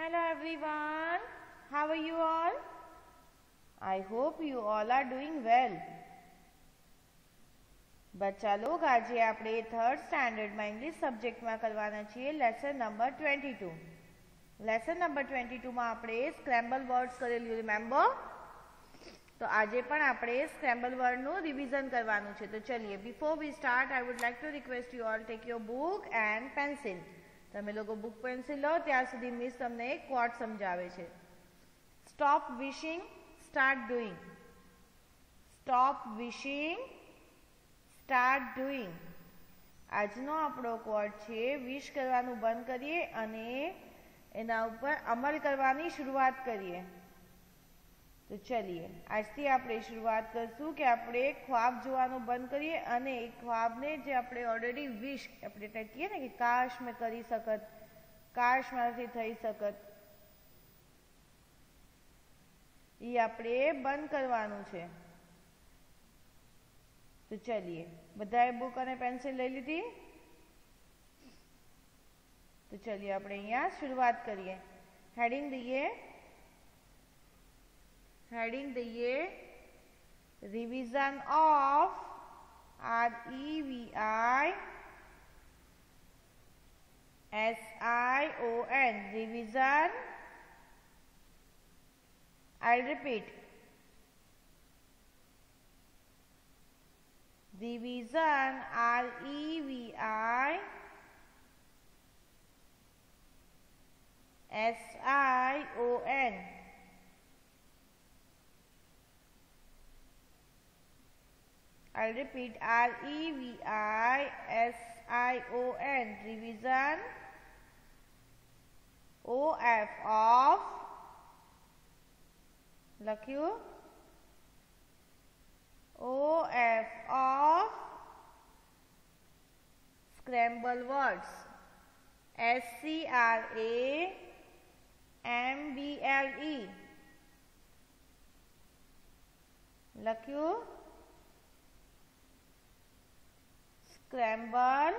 Hello everyone, how are you all? I hope you all are doing well. बच्चा लोग आज આપણે third સ્ટાન્ડર્ડમાં English સબ્જેક્ટમાં કરવાના છીએ લેસન નંબર 22. લેસન નંબર 22માં આપણે સ્ક્રેમ્બલ વર્ડ્સ કરેલું રિમેમ્બર. તો આજે પણ આપણે સ્ક્રેમ્બલ વર્ડનું રિવિઝન કરવાનું છે. તો ચલીએ, before we start I would like to request you all take your book and pencil. તમે લોકો બુક પેન્સિલ લો ત્યાં સુધી મિસ તમને એક કોટ સમજાવે છે. Stop wishing, start doing. Stop wishing, start doing. આજનો આપણો કોડ છે વિશ કરવાનું બંધ કરીએ અને એના ઉપર અમલ કરવાની શરૂઆત કરીએ. તો ચલીએ, આજથી આપણે શરૂઆત કરશું કે આપણે ખ્વાબ જોવાનું બંધ કરીએ અને એ ખ્વાબને જે આપણે ઓલરેડી વિશ આપણે કહીએ ને કે કાશ મેં કરી શકત, કાશ મારાથી થઈ શકત, એ આપણે બંધ કરવાનું છે. તો ચલીએ, બધાએ બુક અને પેન્સિલ લઈ લીધી? તો ચલીએ આપણે અહીંયા શરૂઆત કરીએ. હેડિંગ દઈએ, હેડિંગ દઈએ revision of REVISION revision. I'll repeat. Revision REVISION. I'll repeat, REVISION revision. OF of લખ્યું, OF of scramble words. SCRAMBLE લખ્યું, scramble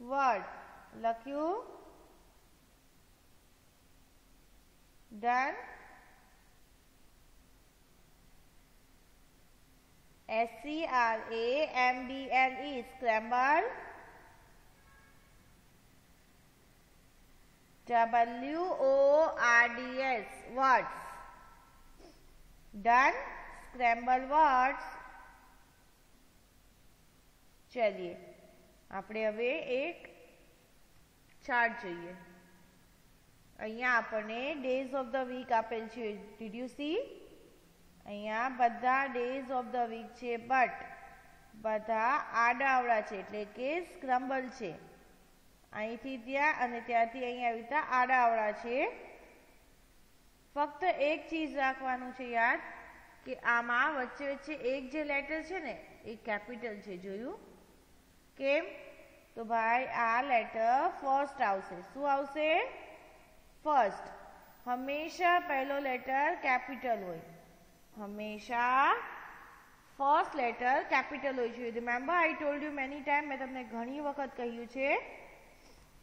word લખ્યું. Done. SCRAMBLE scramble. WORDS words. Done. Scramble words. ચલીએ, આપણે હવે એક chart જોઈએ. અહીંયા આપણને ડેઝ ઓફ ધ વીક આપેલ છે. Did you C? અહીંયા બધા ડેઝ ઓફ ધ વીક છે, બટ બધા આડાઅવળા છે એટલે કે સ્ક્રમ્બલ છે. અહીંથી ત્યાં અને ત્યાંથી અહીં આવી રીતે આડાઅવળા છે. ફક્ત એક ચીજ રાખવાનું છે યાદ કે આમાં વચ્ચે વચ્ચે એક જે લેટર છે ને એ કેપિટલ છે. જોયું? કેમ? તો ભાઈ આ લેટર ફર્સ્ટ આવશે. શું આવશે? ફર્સ્ટ. હંમેશા પહેલો લેટર કેપિટલ હોય. હંમેશા ફર્સ્ટ લેટર કેપિટલ હોય છે. Remember I told you many time, મેં તમને ઘણી વખત કહ્યું છે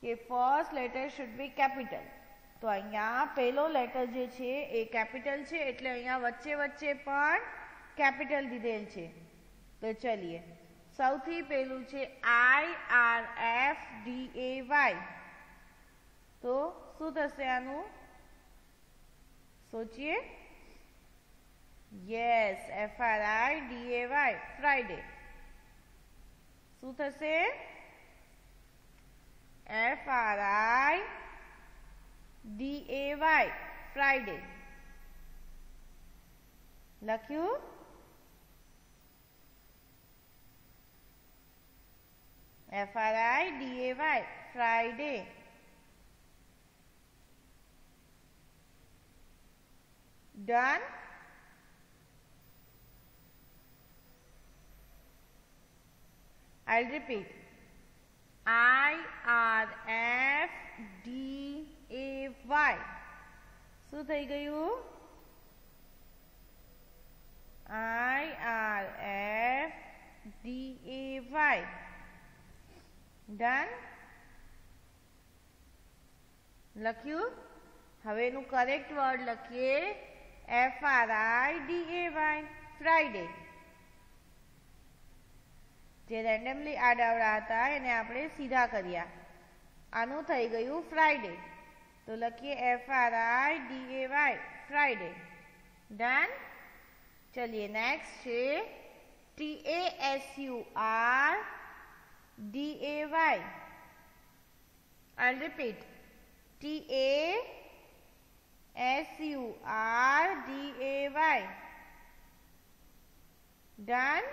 કે first letter should be capital. તો અહીંયા પહેલો લેટર જે છે એ કેપિટલ છે એટલે અહીંયા વચ્ચે વચ્ચે પણ કેપિટલ દીધેલ છે. તો ચલીએ, સૌથી પહેલું છે IRFDAY. તો શું થશે આનું? સોચીએ. Yes, FRIDAY Friday. શું થશે? FRIDAY Friday. લખ્યું? FRIDAY Friday. Done. I'll repeat. IRFDAY. શું થઈ ગયું? IRFDAY. Done. લખ્યું? હવે એનું કરેક્ટ વર્ડ લખીએ FRIDAY, ફ્રાઈડે. જે રેન્ડમલી આડાવડા હતા એને આપણે સીધા કર્યા. આનું થઈ ગયું ફ્રાઈડે. તો લખીએ FRIDAY, ફ્રાઈડે. ડન. ચલિए નેક્સ્ટ છે TASURDAY. I'll repeat. TASURDAY. Done.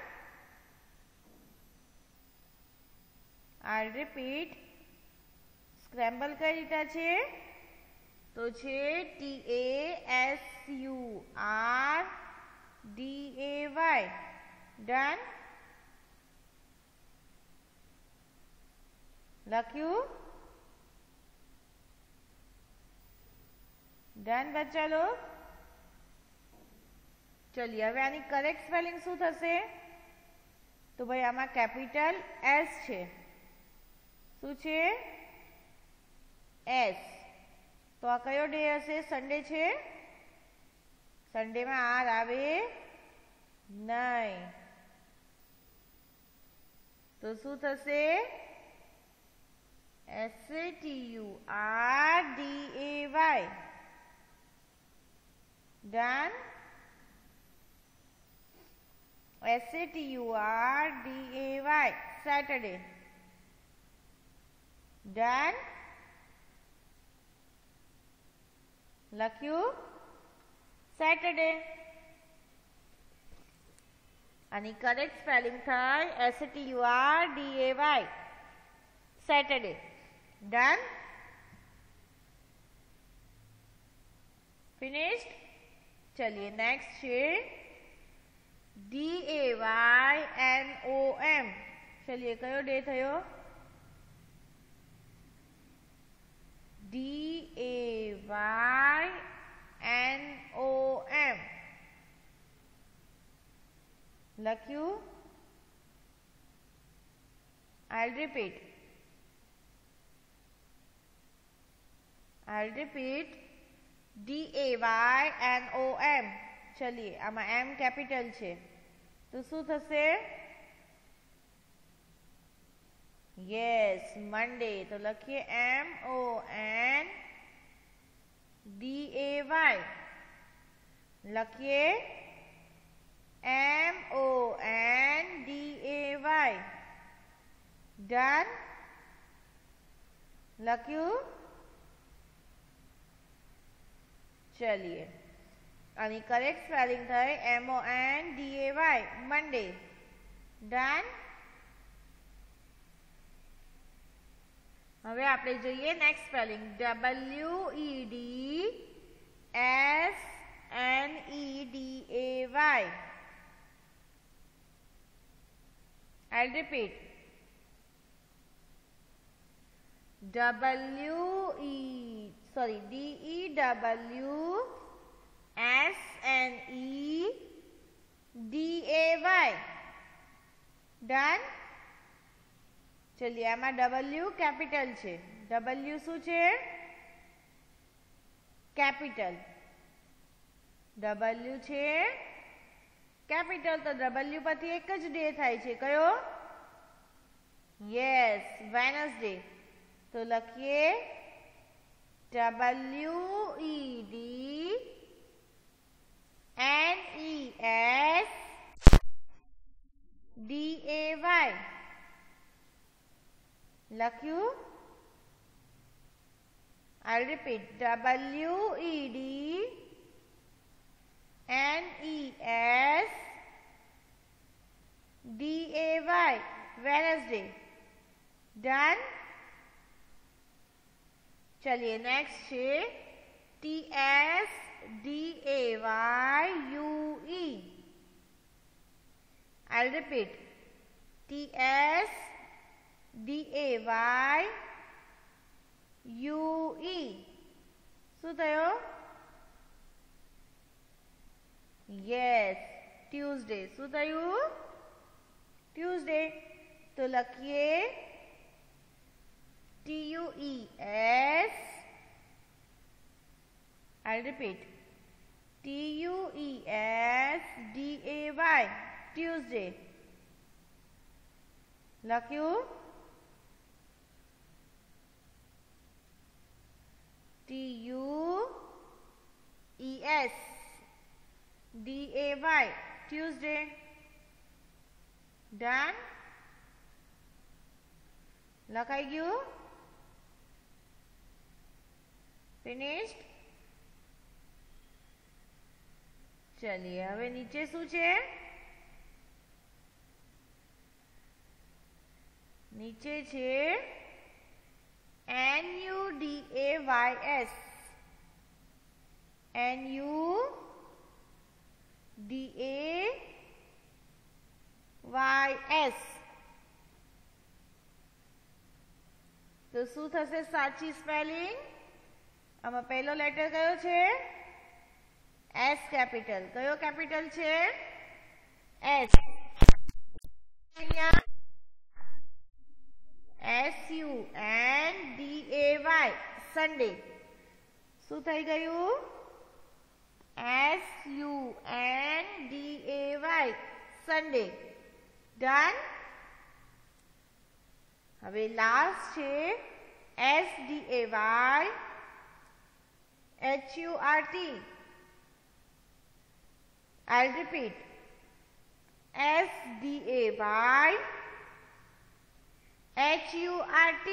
I'll repeat. Scramble કઈ રીતે છે? તો છે TASURDAY. Done. લખ્યું? ડન બચ્ચા લોગ? ચલિए હવે આની કરેક્ટ સ્પેલિંગ શું થશે? તો ભાઈ આમાં કેપિટલ એસ છે. શું છે? એસ. તો આ કયો ડે હશે? સન્ડે છે. સન્ડેમાં આર આવે નહીં. તો શું થશે? SATURDAY. Done. SATURDAY. Saturday. Done. લખ્યું? સેટરડે. આની કરેક્ટ સ્પેલિંગ થાય SATURDAY. સેટરડે. Done. Finished. चलिए नेक्स्ट છે DAYNOM. चलिए कयो डे थयो? DAYNOM. લખ્યું? I'll repeat. DAYNOM. ચલિए આમાં M કેપિટલ છે તો શું થશે? Yes, Monday. તો લખીએ MONDAY. લખીએ MONDAY. ડન. લખ્યું? ચલિए આની કરેક્ટ સ્પેલિંગ થાય MONDAY. મંડે. ડન. હવે આપણે જોઈએ next spelling WEDSNEDAY. I'll repeat. DEWSNEDAY. Done. ચલિए આમાં W કેપિટલ છે. W શું છે? કેપિટલ. W છે કેપિટલ. તો W પરથી એક જ ડે થાય છે. કયો? Yes, Wednesday. તો લખીએ WEDNESDAY. લખ્યું? I'll repeat. WEDNESDAY. Wednesday. Done. चलिए नेक्स्ट है TSDAYUE. I'll repeat. TSDAYUE. શું થયો? Yes, Tuesday. શું થયું? ટ્યુઝડે. તો લખીએ I'll repeat. Tuesday, Tuesday. લખ્યું? Tuesday, Tuesday. Done? લખાઈ ગયું? Finished? ચલિए હવે નીચે શું છે? નીચે છે NUDAYS. NUDAYS. તો શું થશે સાચી સ્પેલિંગ? આમાં પહેલો લેટર કયો છે? S capital. કયો કેપિટલ છે? S. અહીંયા SUNDAY સન્ડે. શું થઈ ગયું? SUNDAY Sunday. ડન? હવે લાસ્ટ છે SDAY HURT. I'll repeat. SDAY HURT.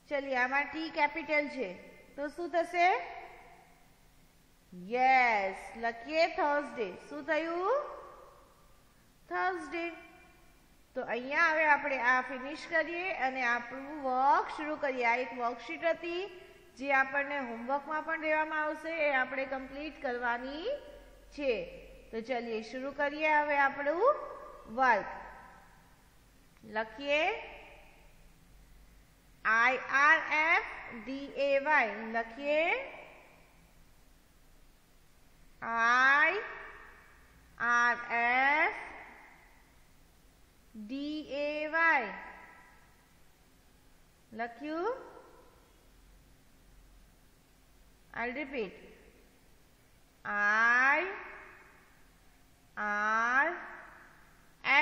ચલિए આમાં T કેપિટલ છે તો શું થશે? યસ, લખીએ થર્સડે. શું થયું? થર્સડે. તો અહીંયા હવે આપણે આ ફિનિશ કરીએ અને આપણું વર્ક શરૂ કરીએ. આ એક વર્કશીટ હતી જે આપણને હોમવર્કમાં પણ દેવામાં આવશે, એ આપણે કમ્પ્લીટ કરવાની છે. તો ચલિए શરૂ કરીએ હવે આપણું વર્ક. લખીએ IRFDAY. લખીએ IRFDAY. લખ્યું? I'll repeat.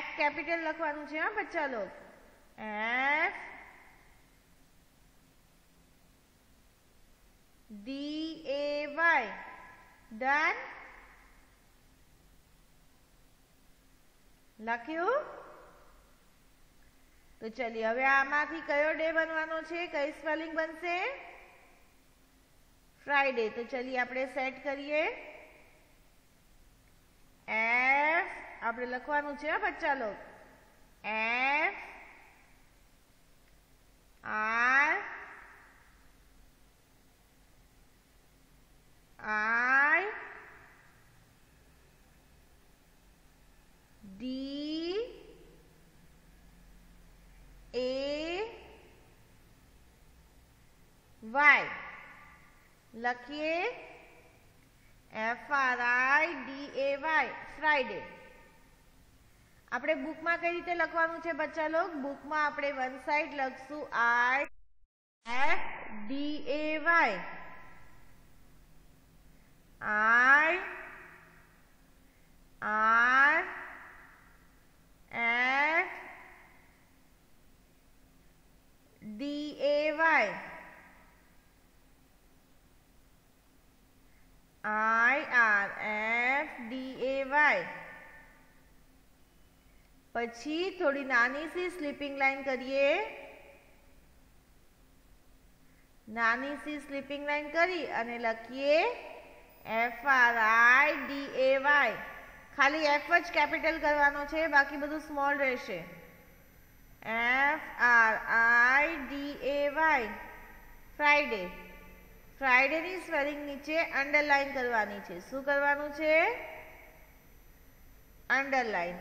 F કેપિટલ લખવાનું છે હા બચ્ચા લોગ. F DAY. ડન? લખ્યું? તો ચલિए હવે આમાંથી કયો ડે બનવાનો છે? કઈ સ્પેલિંગ બનશે? ફ્રાઈડે. તો ચલિए આપણે સેટ કરીએ. F આપણે લખવાનું છે હા બચ્ચા log. F R I D A Y. લખીએ FRIDAY ફ્રાઈડે. આપણે બુકમાં કઈ રીતે લખવાનું છે બચ્ચા લોગ? બુકમાં આપણે વન સાઈડ લખશું IFDAY. IRFDAY. IRFDAY. પછી થોડી નાની સી સ્લીપિંગ લાઈન કરીએ. નાની सी સ્લીપિંગ લાઈન કરી અને લખીએ FRIDAY. ખાલી F જ કેપિટલ કરવાનો છે, બાકી બધું સ્મોલ રહેશે. FRIDAY Friday. ફ્રાઈડે ની સ્પેલિંગ નીચે અંડરલાઈન કરવાની છે. શું કરવાનું છે? અંડરલાઈન.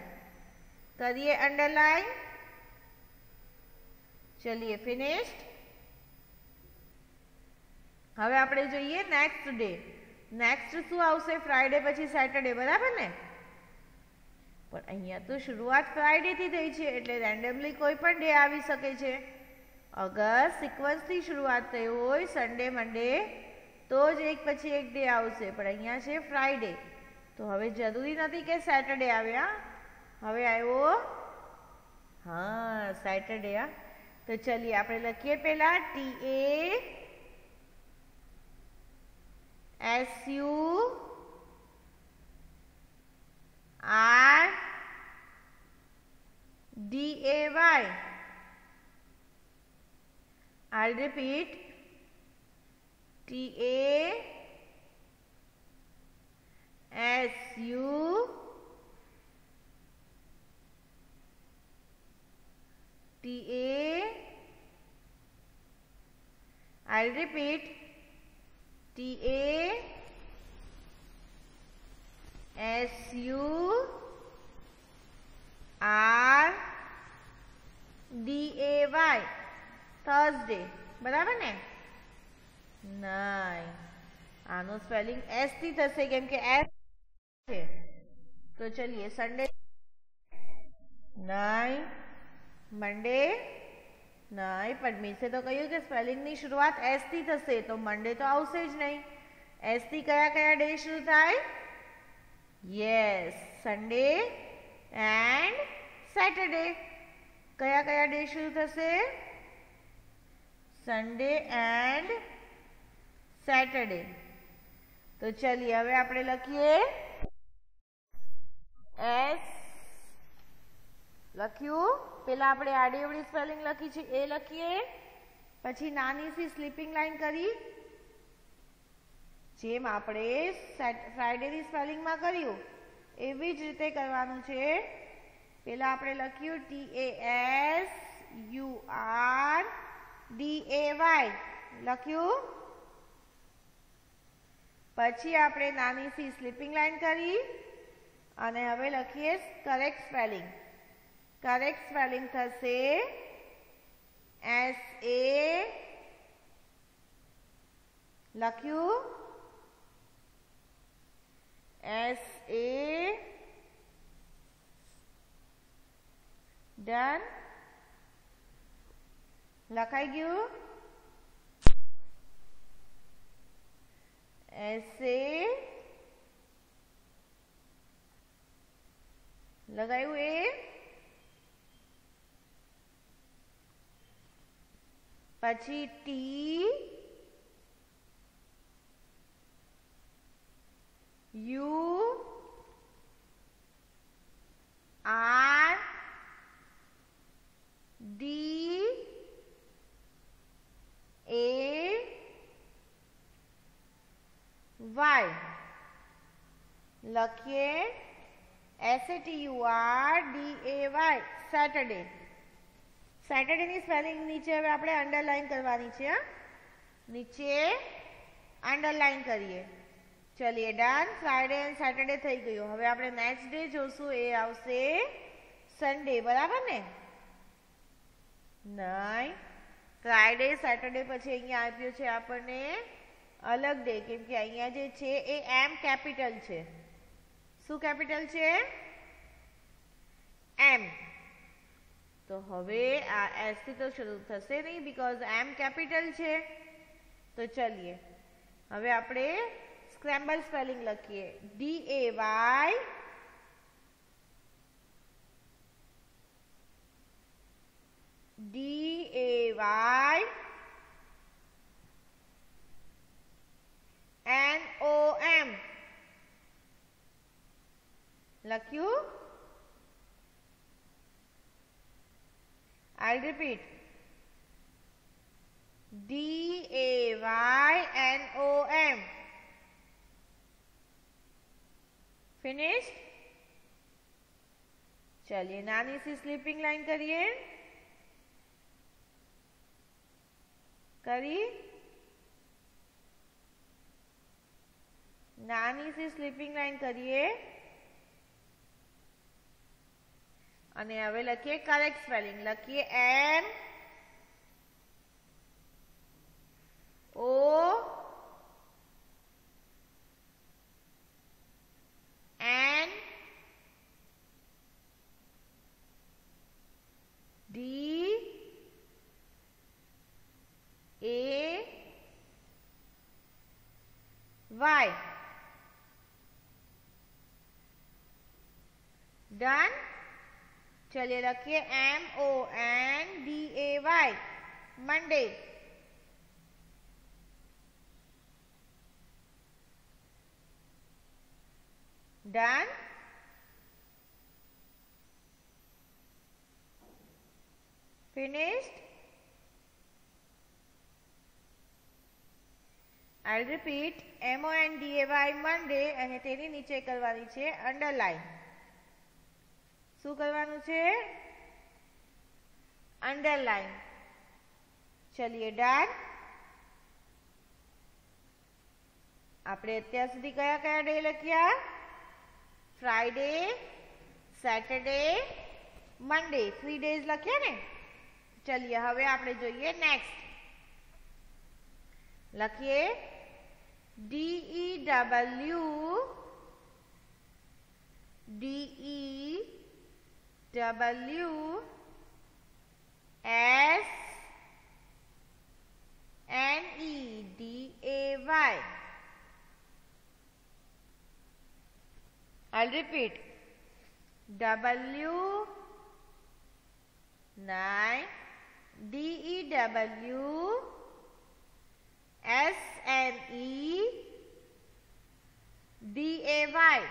કરીએ અંડરલાઈન. ચલિए ફિનિશ્ડ. હવે આપણે જોઈએ નેક્સ્ટ ડે. નેક્સ્ટ શું આવશે? ફ્રાઈડે પછી સેટરડે, બરાબર ને? પણ અહીંયા તો શરૂઆત ફ્રાઈડે થી થઈ છે એટલે રેન્ડમલી કોઈ પણ ડે આવી શકે છે. અગર સિક્વન્સ થી શરૂઆત થઈ હોય સન્ડે, મંડે, તો જ એક પછી એક ડે આવશે, પણ અહીંયા છે ફ્રાઈડે, તો હવે જરૂરી નથી કે સેટરડે આવ્યા, હવે આવ્યો હા સેટરડે. હા, તો ચલીએ આપણે લખીએ પહેલા TASURDAY. I'll repeat. I'll repeat. TASURDAY. Thursday, બરાબર ને? નહીં, આનું સ્પેલિંગ એસ થી થશે કેમ કે એસ છે. તો ચલીએ સન્ડે નહીં, મંડે નહીં, પણ મિસે તો કહ્યું કે સ્પેલિંગની શરૂઆત એસ થી થશે, તો મંડે તો આવશે જ નહીં. એસ થી કયા કયા ડે શરૂ થાય? Yes, Sunday and Saturday. કયા કયા ડે શરૂ થશે? Sunday and Saturday. તો ચલીએ હવે આપણે લખીએ એસ, લખ્યું. પેલા આપણે આડીઅવળી સ્પેલિંગ લખી છે એ લખીએ, પછી નાની સી સ્લીપિંગ લાઈન કરી, જેમ આપણે ફ્રાઈડેની સ્પેલિંગમાં કર્યું એવી જ રીતે કરવાનું છે. પેલા આપણે લખ્યું TASURDAY લખ્યું, પછી આપણે નાની સી સ્લીપિંગ લાઈન કરી અને હવે લખીએ કરેક્ટ સ્પેલિંગ. કરેક્ટ સ્પેલિંગ થશે SA, લખ્યું SA, ડન, લખાઈ ગયું. SA લગાવ્યું એ, પછી TURDAY લખીએ SATURDAY સેટરડે. સેટરડેની સ્પેલિંગ નીચે હવે આપણે અંડરલાઈન કરવાની છે. નીચે અંડરલાઈન કરીએ. ચલીએ ડન. ફ્રાઈડે એન્ડ સેટરડે થઈ ગયું. હવે આપણે નેક્સ્ટ ડે જોશું, એ આવશે સન્ડે, બરાબર ને? નહીં, ફ્રાઈડે સેટરડે પછી અહીંયા આપ્યું છે આપણને અલગ ડે, કેમ કે અહીંયા જે છે એ એમ કેપિટલ છે. શું કેપિટલ છે? એમ. તો હવે આ એસ થી તો શરૂ થશે નહીં, બીકોઝ એમ કેપિટલ છે. તો ચલીએ હવે આપણે સ્ક્રેમ્બલ સ્પેલિંગ લખીએ. DAYNOM લખ્યું. I'll repeat. DAYNOM. Finished? चलिए नानी सी स्लीपिंग लाइन करिए. करी. नानी सी स्लीपिंग लाइन करिए અને હવે લખીએ કરેક્ટ સ્પેલિંગ. લખીએ वाई। डन। चलिए रखिए MONDAY, Monday. Done. Finished. I repeat MONDAY, Monday અને તેની નીચે કરવાની છે અંડરલાઈન। શું કરવાનું છે? અંડરલાઈન। ચલિए डन। આપણે અત્યાર સુધી કયા કયા ડે લખ્યા? ફ્રાઈડે, સેટરડે, મંડે, 3 ડેઝ લખ્યા ને। ચલિए હવે આપણે જોઈએ નેક્સ્ટ। લખીએ DEWSNEDAY। I'll repeat W9 DEWSNEDAY।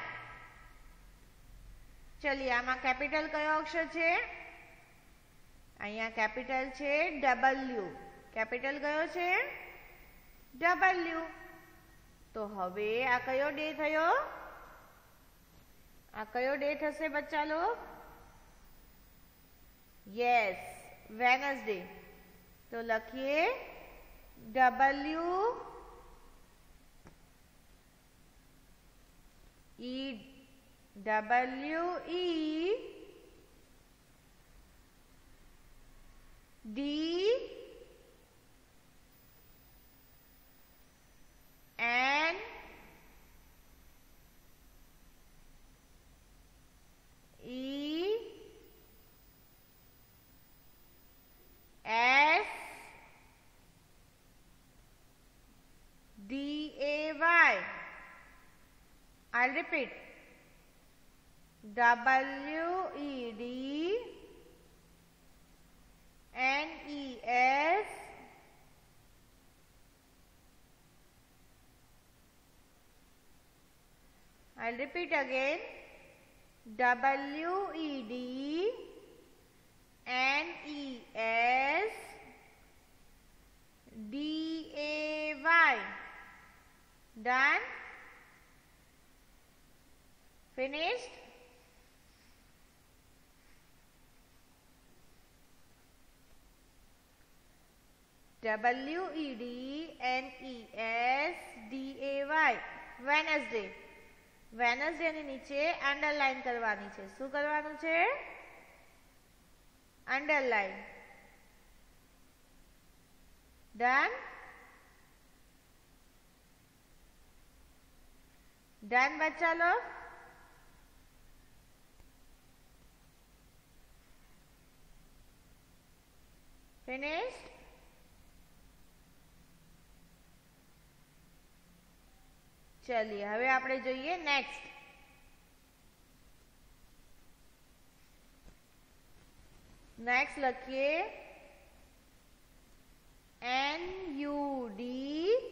चलिए आमा कैपिटल कयो अक्षर छे? अहींया कैपिटल छे W। कैपिटल कयो छे? W। तो हवे आ कयो डे थयो? आ कयो डे थशे बच्चा लोग? Yes, Wednesday. तो लखिए WEDNESDAY। I'll repeat WEDNES I'll repeat again WEDNESDAY। Done? Finished? WEDNESDAY, Wednesday. Wednesday ની નીચે અંડરલાઈન કરવાની છે। શું કરવાનું છે? અંડરલાઈન। ડન? डन बच्चा लोग? फिनिश्ड? चलिए हवे आपणे जोईए नेक्स्ट। नेक्स्ट लखीए NUDAYS।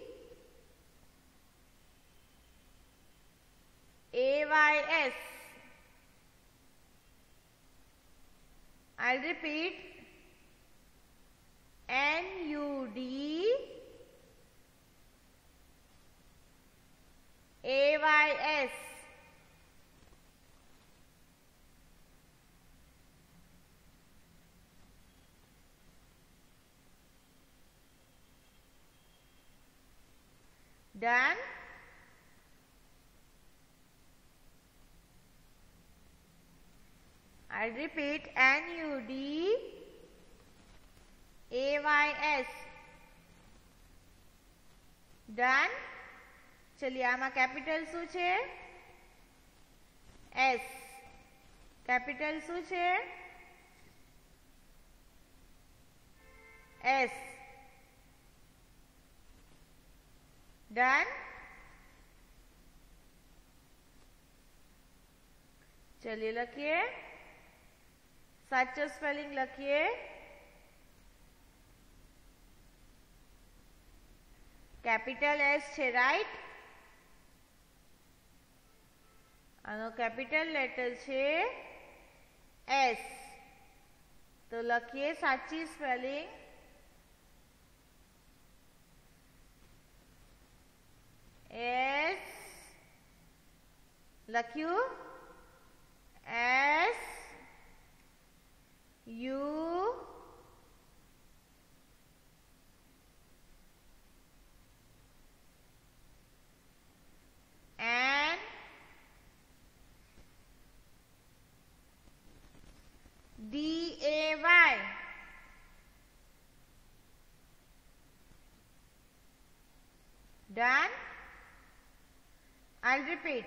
I'll repeat NUDAYS। Done? I'll repeat NUDAYS। Done? चलिए आमा कैपिटल शू छे? S। कैपिटल शू छे? S। Done? चलिए लखिए, साचो स्पेलिंग लखिए। कैपिटल एस छे, राइट? आनो कैपिटल लेटर छे एस, तो लखिए साची स्पेलिंग एस, लख्यू S U N D A Y, done? I'll repeat.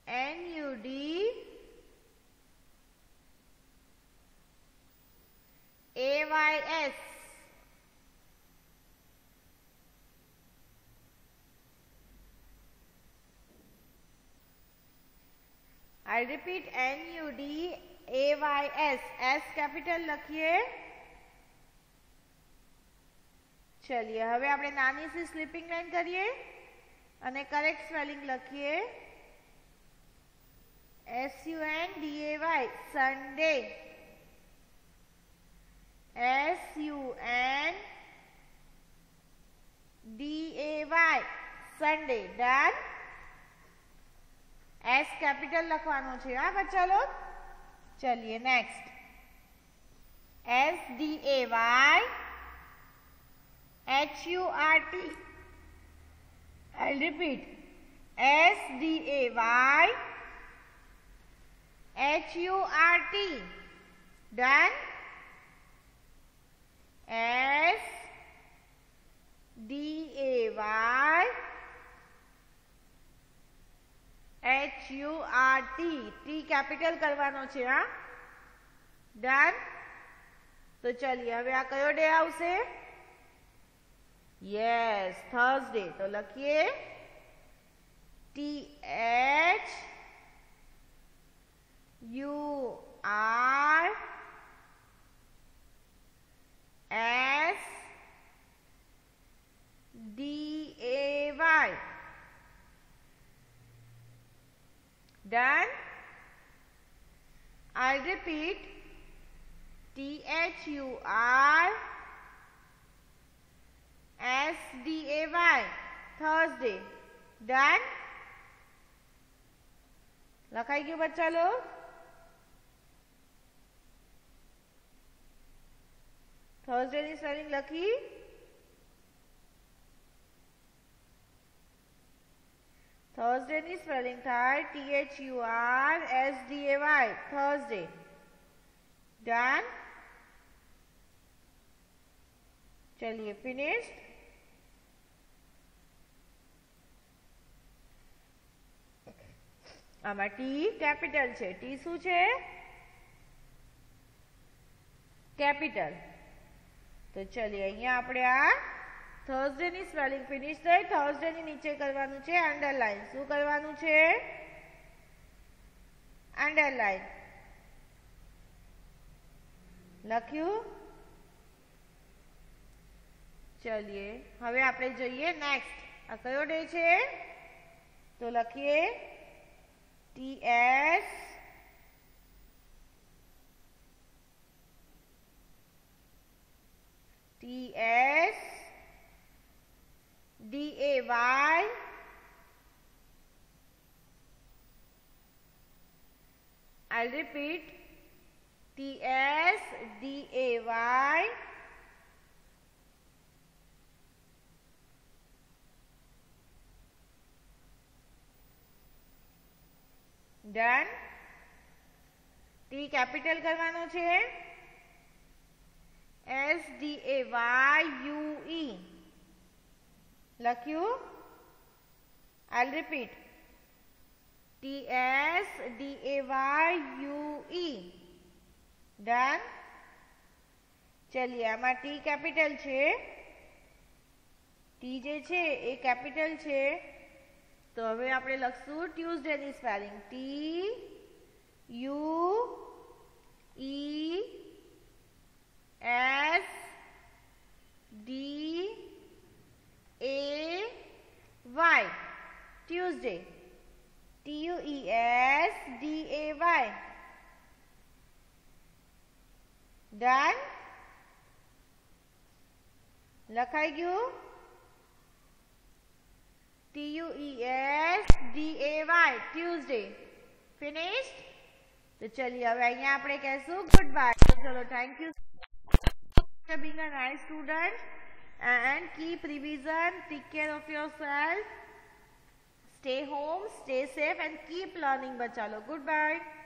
NUD AYS, I'll repeat. NUD AYS, S capital लखिए। चलिए હવે આપણે નાની सी સ્લીપિંગ લાઈન કરીએ અને કરેક્ટ સ્પેલિંગ લખીએ SUNDAY, Sunday, SUNDAY, Sunday, done? S capital લખવાનો છે હા બચ્ચા લોગ। चलिए next, SDAY HURT, I'll repeat. SDAY HURT, done? SDAY HURT, T capital करवानो छे हाँ, डन? तो चलिए हवे आ कयो डे आवशे? Yes, Thursday. तो लखिए THURSDAY, done? I'll repeat. THURSDAY, Thursday, done? લખાઈ ગયું બચ્ચા લોગ? થર્સડે ની સ્પેલિંગ લખી? થર્સડે ની સ્પેલિંગ થાય THURSDAY, થર્સડે, डन? चलिए फिनिश्ड। आमा टी कैपिटल छे, टी शू छे? कैपिटल। तो चलिए अहींया आपणे आ थर्सडे नी स्पेलिंग फिनिश थई। थर्सडे नी नीचे करवानुं छे अंडरलाइन। शुं करवानुं छे? अंडरलाइन। लख्યું? चलिए हवे आपणे जोईए नेक्स्ट। आ कयो डे छे? तो लखीए TSDAY I'll repeat. TSDAY done? T capital करवानो छे। SDAYUE लख्यू? I'll repeat. TSDAYUE, done? चलिए आमा टी कैपिटल छे, टी जे छे ए कैपिटल छे, તો હવે આપણે લખશું ટ્યુઝડે ની spelling TUESDAY Tuesday TUESDAY done લખાઈ ગયું TUESDAY ટ્યુઝડે ફિનિશ્ડ તો ચलिए હવે અહીંયા આપણે કહેશું ગુડ બાય તો ચલો thank you for being a nice student and keep revision, take care of yourself, stay home, stay safe and keep learning बच्चा लोग. Goodbye.